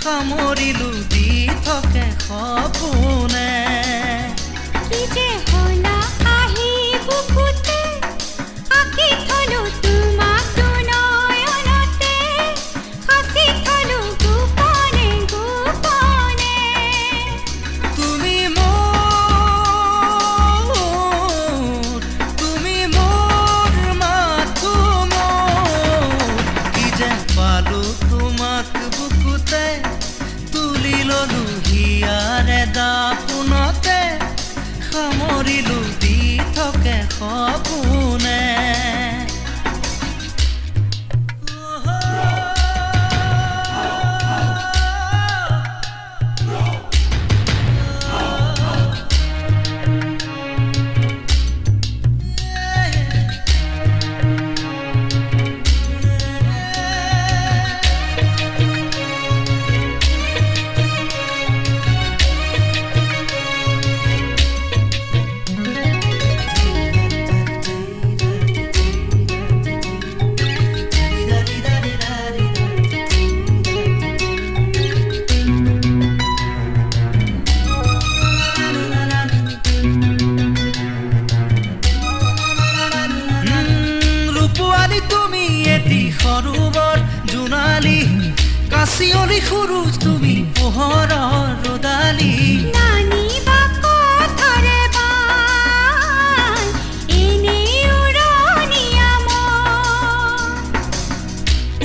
সামৰিলো দি থাকে সপোনে কি যে হলা আহি বুকুতে আকি থলো তোমাক দুনয়নতে হাসি থলো গোপনে গোপনে তুমি মোৰ মাথো মোৰ কি যে পালো তোমাক বুকুতে তুলি ললো হিয়াৰে দাপোনতে সামৰিলো দি থাকে সপোনে তুমি এটি সৰোবৰ জোনালী কাশিয়লি সৰু তুমি পোহৰৰ ৰদালি নানি বা কথাৰে বাই এনে উৰণীয়া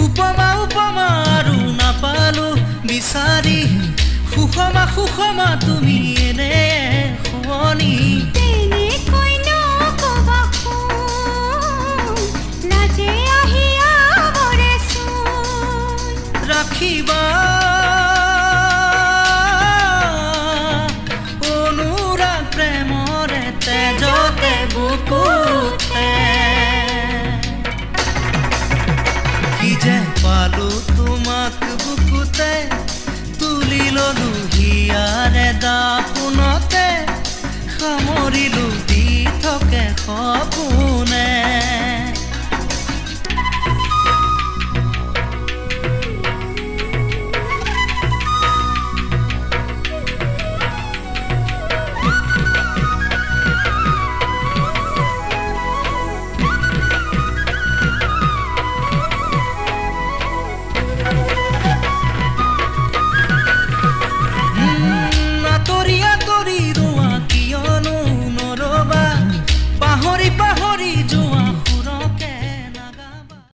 উপমা আৰু নাপালো বিচাৰি সুষমা তুমি এনে শুৱনি তেনেকৈ নকবা লাজে আহি আৱৰেচোন ৰাখিবা অনুৰাগ প্ৰেমৰে তেজতে বুকুতে কি যে পালো তোমাক বুকুতে তুলি ললো হিয়াৰে দাপোনতে সামৰিলো দি থাকে সপোন